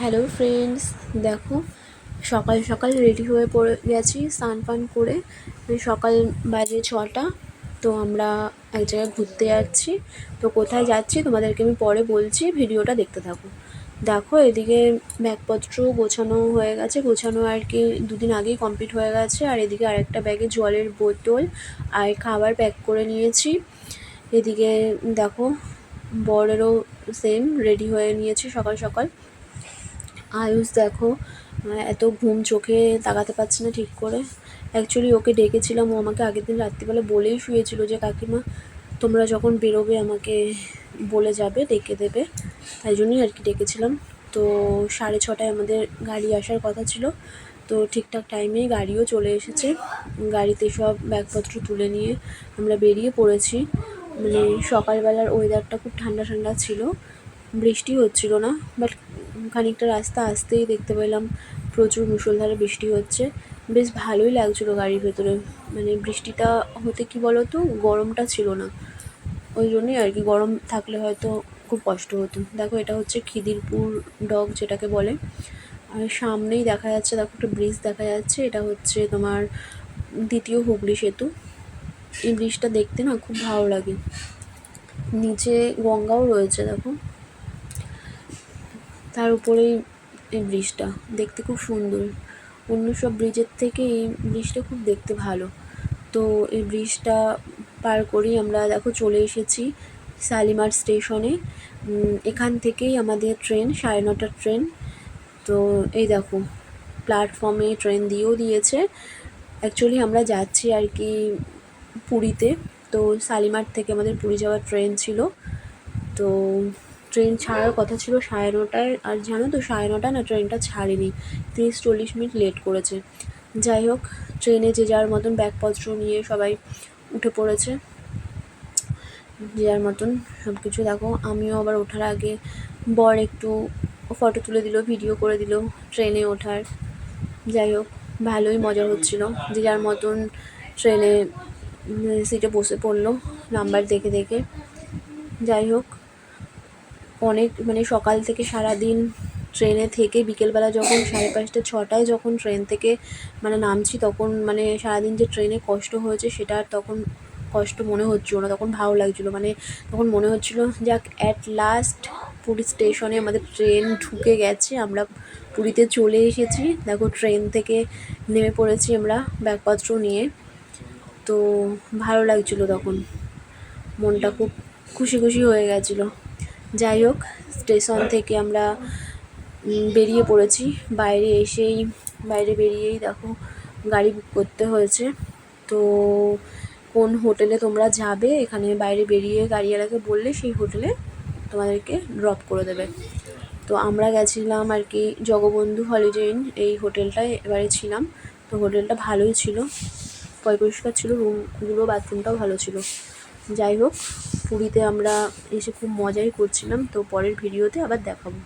Hello friends, দেখো সকাল সকাল রেডি হয়ে পড়ে গেছি স্নান পান করে। সকাল বাজে 6টা। তো আমরা এক জায়গায় ঘুরতে যাচ্ছি। তো কোথায় যাচ্ছি তোমাদেরকে আমি পরে বলছি, ভিডিওটা দেখতে থাকো। দেখো এদিকে ব্যাগপত্র গোছানো হয়ে গেছে, গোছানো আর কি 2 দিন আগেই কমপ্লিট হয়ে গেছে। আর এদিকে আরেকটা ব্যাগে জলের বোতল আর খাবার প্যাক করে নিয়েছি। এদিকে দেখো বরেরও সেম রেডি হয়ে নিয়েছি সকাল সকাল। আয়ুষ দেখো এত ঘুম, চোখে তাকাতে পারছে না ঠিক করে। অ্যাকচুয়ালি ওকে ডেকেছিলাম, ও আমাকে আগের দিন রাত্রিবেলা বলেই শুয়েছিল যে কাকিমা তোমরা যখন বেরোবে আমাকে বলে যাবে, ডেকে দেবে। তাই জন্যই আর কি ডেকেছিলাম। তো 6:30টায় আমাদের গাড়ি আসার কথা ছিল। তো ঠিকঠাক টাইমেই গাড়িও চলে এসেছে। গাড়িতে সব ব্যাগপত্র তুলে নিয়ে আমরা বেরিয়ে পড়েছি। মানে সকালবেলার ওয়েদারটা খুব ঠান্ডা ঠান্ডা ছিল, বৃষ্টি হচ্ছিল না। বাট খানিকটা রাস্তা আসতেই দেখতে পেলাম প্রচুর মুষলধারে বৃষ্টি হচ্ছে। বেশ ভালোই লাগছিলো গাড়ির ভেতরে। মানে বৃষ্টিটা হতে কি বলো তো, গরমটা ছিল না, ওই জন্যই আর কি। গরম থাকলে হয়তো খুব কষ্ট হতো। দেখো এটা হচ্ছে খিদিরপুর ডক যেটাকে বলে। আর সামনেই দেখা যাচ্ছে, দেখো একটা ব্রিজ দেখা যাচ্ছে, এটা হচ্ছে তোমার দ্বিতীয় হুগলি সেতু। এই ব্রিজটা দেখতে না খুব ভালো লাগে। নিচে গঙ্গাও রয়েছে দেখো, তার উপরেই এই ব্রিজটা দেখতে খুব সুন্দর। অন্য সব ব্রিজের থেকে এই ব্রিজটা খুব দেখতে ভালো। তো এই ব্রিজটা পার করেই আমরা দেখো চলে এসেছি শালিমার স্টেশনে। এখান থেকেই আমাদের ট্রেন, 9:30টার ট্রেন। তো এই দেখো প্ল্যাটফর্মে ট্রেন দিয়েও দিয়েছে। অ্যাকচুয়ালি আমরা যাচ্ছি আর কি পুরীতে। তো শালিমার থেকে আমাদের পুরী যাওয়ার ট্রেন ছিল। তো ট্রেন ছাড়ার কথা ছিল 9:30টায়, আর জানো তো 9:30 না ট্রেনটা ছাড়েনি, 30-40 মিনিট লেট করেছে। যাই হোক, ট্রেনে যে যার মতন ব্যাগপত্র নিয়ে সবাই উঠে পড়েছে, যে যার মতন সব কিছু। দেখো আমিও আবার ওঠার আগে বর একটু ফটো তুলে দিল, ভিডিও করে দিল ট্রেনে ওঠার। যাই হোক, ভালোই মজা হচ্ছিল। যে যার মতন ট্রেনে সিটে বসে পড়লো নাম্বার দেখে দেখে। যাই হোক, অনেক মানে সকাল থেকে সারাদিন ট্রেনে থেকে বিকেলবেলা যখন 5:30-6টায় যখন ট্রেন থেকে মানে নামছি, তখন মানে সারাদিন যে ট্রেনে কষ্ট হয়েছে সেটা আর তখন কষ্ট মনে হচ্ছিলো না, তখন ভালো লাগছিলো। মানে তখন মনে হচ্ছিলো যাক অ্যাট লাস্ট পুরী স্টেশনে আমাদের ট্রেন ঢুকে গেছে, আমরা পুরীতে চলে এসেছি। দেখো ট্রেন থেকে নেমে পড়েছি আমরা ব্যাগপত্র নিয়ে। তো ভালো লাগছিলো, তখন মনটা খুব খুশি খুশি হয়ে গেছিলো। যাই হোক, স্টেশন থেকে আমরা বেরিয়ে পড়েছি। বাইরে বেরিয়েই দেখো গাড়ি বুক করতে হয়েছে। তো কোন হোটেলে তোমরা যাবে, এখানে বাইরে বেরিয়ে গাড়িওয়ালাকে বললে সেই হোটেলে তোমাদেরকে ড্রপ করে দেবে। তো আমরা গেছিলাম আর কি জগবন্ধু হলিডে ইন, এই হোটেলটায় এবারে ছিলাম। তো হোটেলটা ভালোই ছিল, পরিষ্কার ছিল, রুমগুলো বাথরুমটাও ভালো ছিল। যাই হোক, পুরীতে আমরা এসে খুব মজাই করছিলাম। তো পরের ভিডিওতে আবার দেখাবো।